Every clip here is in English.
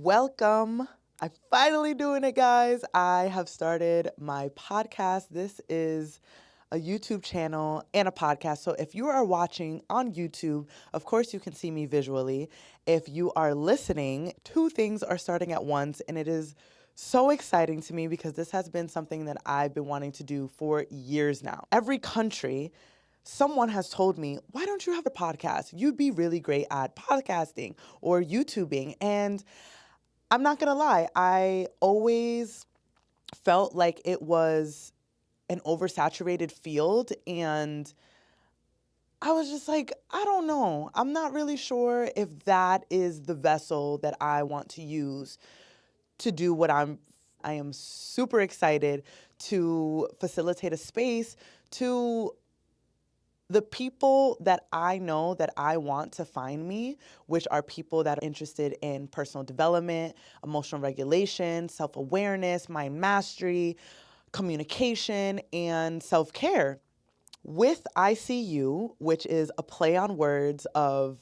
Welcome. I'm finally doing it, guys. I have started my podcast. This is a YouTube channel and a podcast. So if you are watching on YouTube, of course you can see me visually. If you are listening, two things are starting at once, and it is so exciting to me because this has been something that I've been wanting to do for years now. Every country, someone has told me, why don't you have a podcast? You'd be really great at podcasting or YouTubing. And I'm not gonna lie, I always felt like it was an oversaturated field, and I was just like, I don't know. I'm not really sure if that is the vessel that I want to use to do what I am super excited to facilitate a space to the people that I know that I want to find me, which are people that are interested in personal development, emotional regulation, self-awareness, mind mastery, communication, and self-care. With ICU, which is a play on words of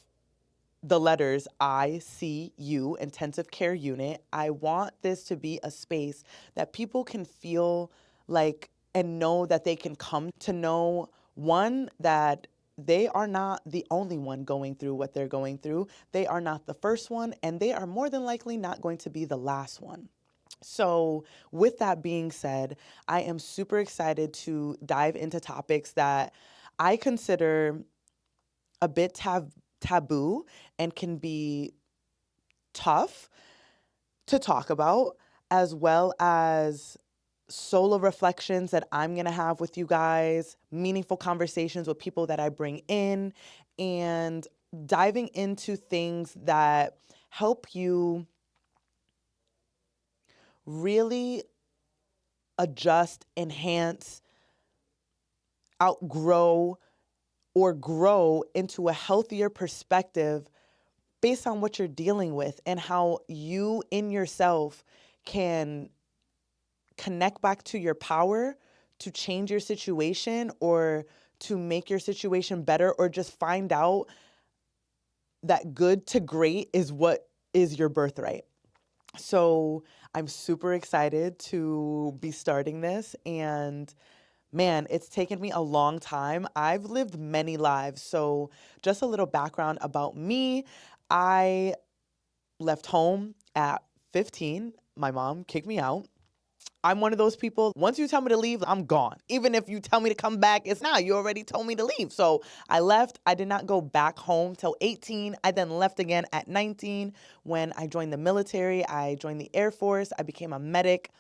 the letters ICU, Intensive Care Unit, I want this to be a space that people can feel like and know that they can come to know, one, that they are not the only one going through what they're going through. They are not the first one, and they are more than likely not going to be the last one. So, with that being said, I am super excited to dive into topics that I consider a bit taboo and can be tough to talk about, as well as solo reflections that I'm going to have with you guys, meaningful conversations with people that I bring in, and diving into things that help you really adjust, enhance, outgrow, or grow into a healthier perspective based on what you're dealing with and how you in yourself can connect back to your power to change your situation or to make your situation better, or just find out that good to great is what is your birthright. So I'm super excited to be starting this, and man, it's taken me a long time. I've lived many lives. So just a little background about me. I left home at 15. My mom kicked me out. I'm one of those people, once you tell me to leave, I'm gone. Even if you tell me to come back, it's not. You already told me to leave. So I left. I did not go back home till 18. I then left again at 19 when I joined the military. I joined the Air Force. I became a medic.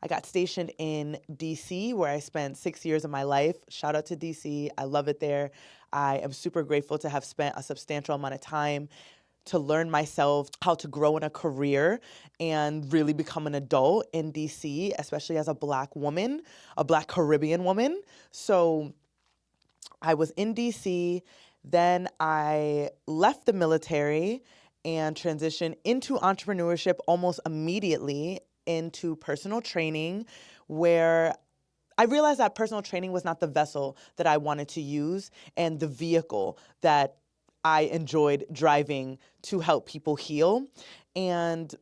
I got stationed in DC, where I spent 6 years of my life. Shout out to DC. I love it there. I am super grateful to have spent a substantial amount of time to learn myself how to grow in a career and really become an adult in DC, especially as a Black woman, a Black Caribbean woman. So I was in DC, then I left the military and transitioned into entrepreneurship almost immediately, into personal training, where I realized that personal training was not the vessel that I wanted to use and the vehicle that I enjoyed driving to help people heal. And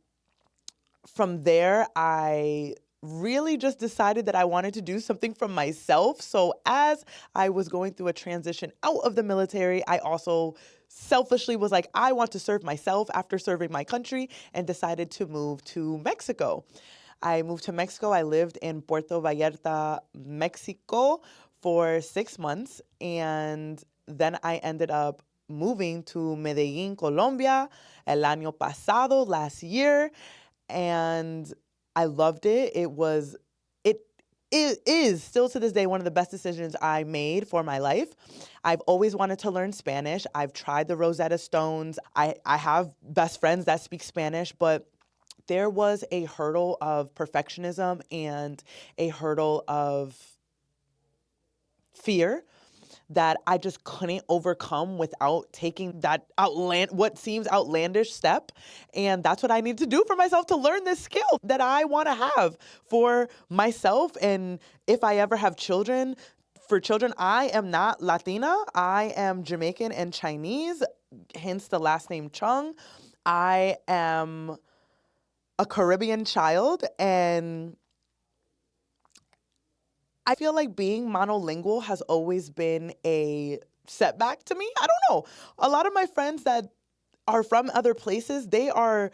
from there, I really just decided that I wanted to do something for myself. So as I was going through a transition out of the military, I also selfishly was like, I want to serve myself after serving my country, and decided to move to Mexico. I moved to Mexico. I lived in Puerto Vallarta, Mexico for 6 months. And then I ended up moving to Medellin, Colombia, el año pasado, last year. And I loved it. It is still to this day one of the best decisions I made for my life. I've always wanted to learn Spanish. I've tried the Rosetta Stones. I have best friends that speak Spanish, but there was a hurdle of perfectionism and a hurdle of fear that I just couldn't overcome without taking that what seems outlandish step. And that's what I need to do for myself, to learn this skill that I want to have for myself. And if I ever have children, for children, I am not Latina. I am Jamaican and Chinese, hence the last name Chung. I am a Caribbean child, and I feel like being monolingual has always been a setback to me. I don't know. A lot of my friends that are from other places, they are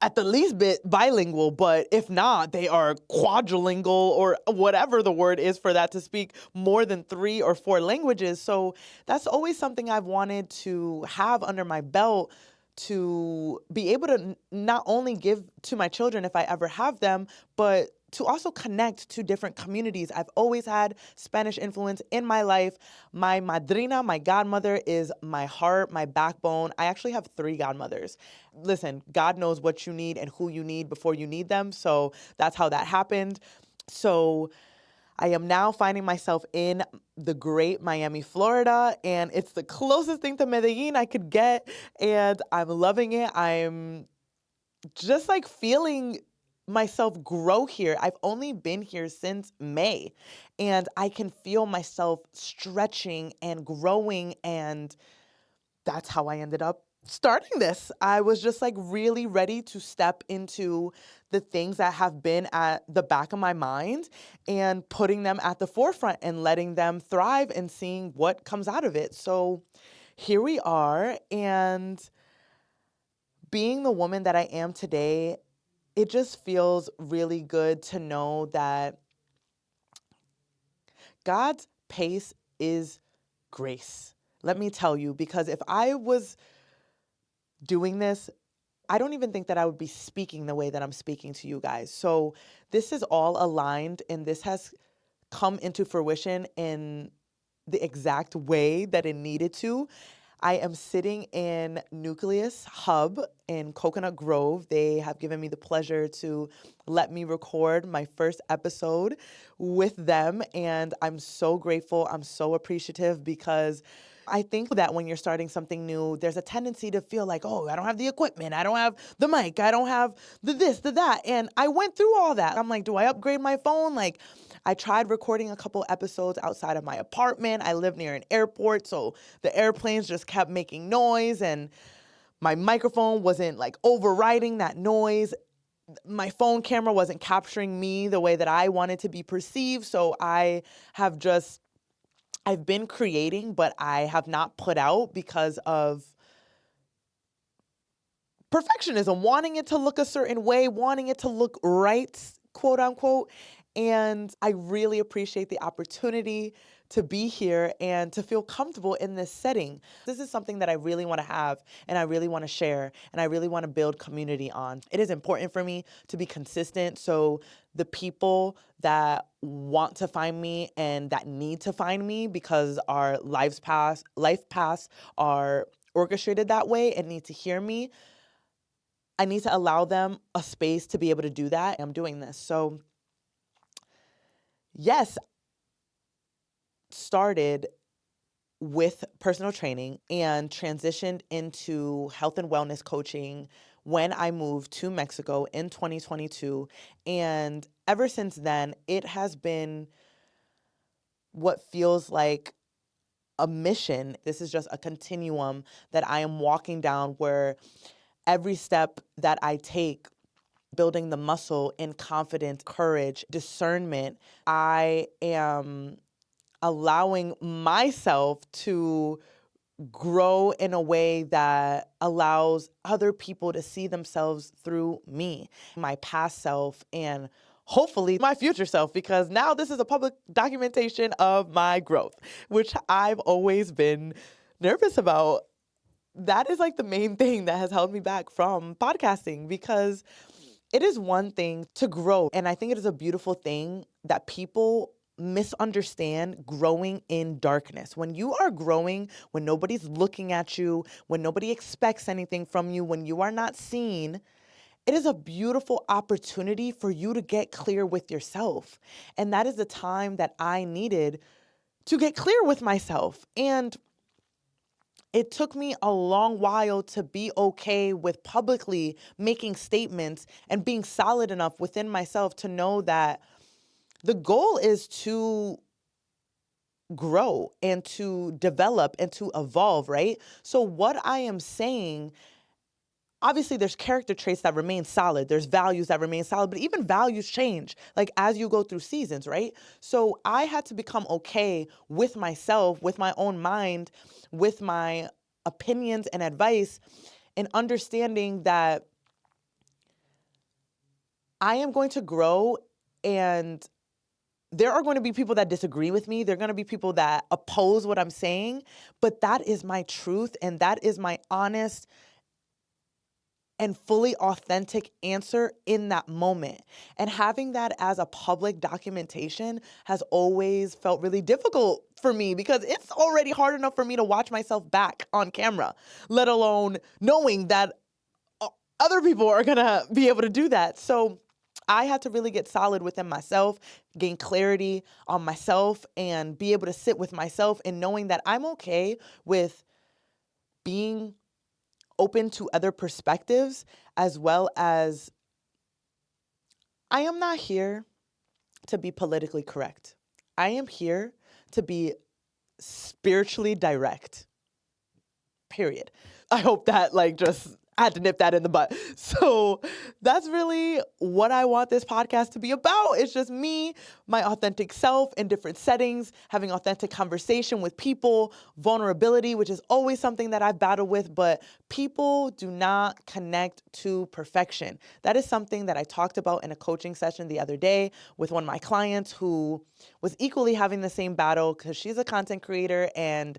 at the least bit bilingual, but if not, they are quadrilingual or whatever the word is for that, to speak more than 3 or 4 languages. So that's always something I've wanted to have under my belt, to be able to not only give to my children if I ever have them, but to also connect to different communities. I've always had Spanish influence in my life. My madrina, my godmother, is my heart, my backbone. I actually have 3 godmothers. Listen, God knows what you need and who you need before you need them. So that's how that happened. So I am now finding myself in the great Miami, Florida, and it's the closest thing to Medellin I could get, and I'm loving it. I'm just like feeling myself grow here. I've only been here since May, and I can feel myself stretching and growing, and that's how I ended up starting this. I was just like really ready to step into the things that have been at the back of my mind and putting them at the forefront and letting them thrive and seeing what comes out of it. So here we are, and being the woman that I am today, it just feels really good to know that God's pace is grace. Let me tell you, because if I was doing this, I don't even think that I would be speaking the way that I'm speaking to you guys. So this is all aligned, and this has come into fruition in the exact way that it needed to. I am sitting in Nucleus Hub in Coconut Grove. They have given me the pleasure to let me record my first episode with them, and I'm so grateful. I'm so appreciative, because I think that when you're starting something new, there's a tendency to feel like, oh, I don't have the equipment, I don't have the mic, I don't have the this, the that. And I went through all that. I'm like, do I upgrade my phone? Like, I tried recording a couple episodes outside of my apartment. I live near an airport, so the airplanes just kept making noise, and my microphone wasn't like overriding that noise. My phone camera wasn't capturing me the way that I wanted to be perceived. So I've been creating, but I have not put out because of perfectionism, wanting it to look a certain way, wanting it to look right, quote unquote. And I really appreciate the opportunity to be here and to feel comfortable in this setting. This is something that I really want to have, and I really want to share, and I really want to build community on. It is important for me to be consistent, so the people that want to find me and that need to find me because our life paths are orchestrated that way and need to hear me, I need to allow them a space to be able to do that. I'm doing this. So yes, started with personal training and transitioned into health and wellness coaching when I moved to Mexico in 2022. And ever since then, it has been what feels like a mission. This is just a continuum that I am walking down, where every step that I take, building the muscle in confidence, courage, discernment, I am allowing myself to grow in a way that allows other people to see themselves through me, my past self, and hopefully my future self, because now this is a public documentation of my growth, which I've always been nervous about. That is like the main thing that has held me back from podcasting, because it is one thing to grow. And I think it is a beautiful thing that people misunderstand growing in darkness. When you are growing, when nobody's looking at you, when nobody expects anything from you, when you are not seen, it is a beautiful opportunity for you to get clear with yourself. And that is the time that I needed to get clear with myself. And it took me a long while to be okay with publicly making statements and being solid enough within myself to know that the goal is to grow and to develop and to evolve, right? So what I am saying obviously there's character traits that remain solid. There's values that remain solid, but even values change like as you go through seasons, right? So I had to become okay with myself, with my own mind, with my opinions and advice, and understanding that I am going to grow, and there are going to be people that disagree with me. There are going to be people that oppose what I'm saying, but that is my truth, and that is my honest and fully authentic answer in that moment. And having that as a public documentation has always felt really difficult for me because it's already hard enough for me to watch myself back on camera, let alone knowing that other people are going to be able to do that. So I had to really get solid within myself, gain clarity on myself, and be able to sit with myself and knowing that I'm okay with being open to other perspectives, as well as I am not here to be politically correct. I am here to be spiritually direct. Period. I hope that just I had to nip that in the butt. So that's really what I want this podcast to be about. It's just me, my authentic self in different settings, having authentic conversation with people, vulnerability, which is always something that I've battled with, but people do not connect to perfection. That is something that I talked about in a coaching session the other day with one of my clients who was equally having the same battle because she's a content creator and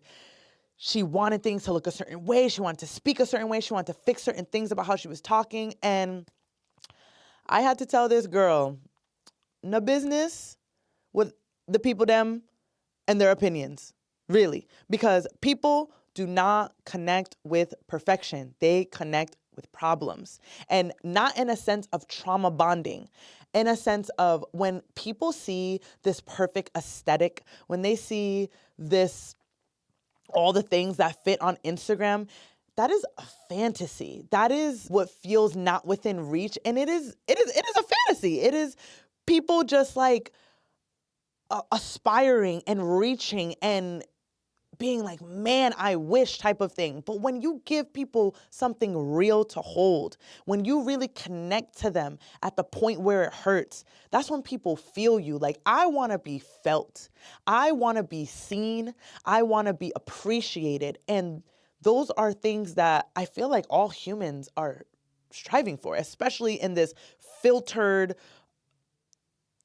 she wanted things to look a certain way. She wanted to speak a certain way. She wanted to fix certain things about how she was talking. And I had to tell this girl, no business with the people them and their opinions, really. Because people do not connect with perfection. They connect with problems. And not in a sense of trauma bonding, in a sense of when people see this perfect aesthetic, when they see this all the things that fit on Instagram, that is a fantasy. That is what feels not within reach. And it is a fantasy. It is people just aspiring and reaching and being like, man, I wish type of thing. But when you give people something real to hold, when you really connect to them at the point where it hurts, that's when people feel you. Like, I want to be felt. I want to be seen. I want to be appreciated. And those are things that I feel like all humans are striving for, especially in this filtered,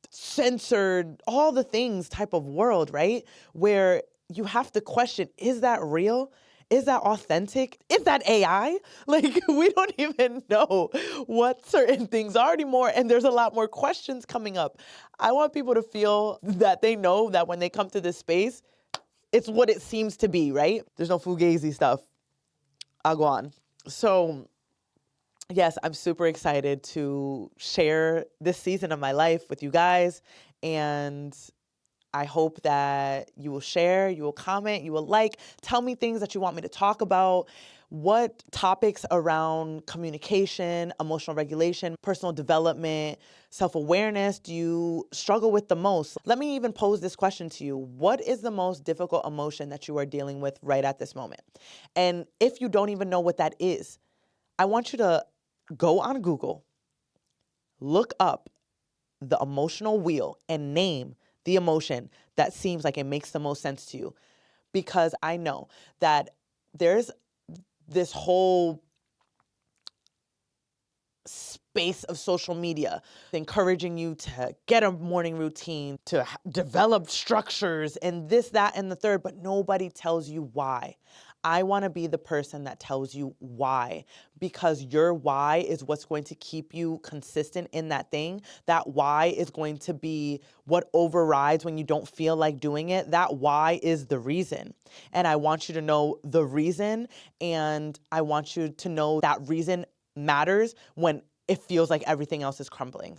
censored, all the things type of world, right? Where you have to question, is that real? Is that authentic? Is that AI? We don't even know what certain things are anymore. And there's a lot more questions coming up. I want people to feel that they know that when they come to this space, it's what it seems to be, right? There's no fugazi stuff. I'll go on. So yes, I'm super excited to share this season of my life with you guys. And I hope that you will share, you will comment, you will tell me things that you want me to talk about. What topics around communication, emotional regulation, personal development, self-awareness do you struggle with the most? Let me even pose this question to you. What is the most difficult emotion that you are dealing with right at this moment? And if you don't even know what that is, I want you to go on Google, look up the emotional wheel, and name the emotion that seems like it makes the most sense to you. Because I know that there's this whole space of social media encouraging you to get a morning routine, to develop structures and this, that, and the third, but nobody tells you why. I want to be the person that tells you why, because your why is what's going to keep you consistent in that thing. That why is going to be what overrides when you don't feel like doing it. That why is the reason. And I want you to know the reason, and I want you to know that reason matters when it feels like everything else is crumbling.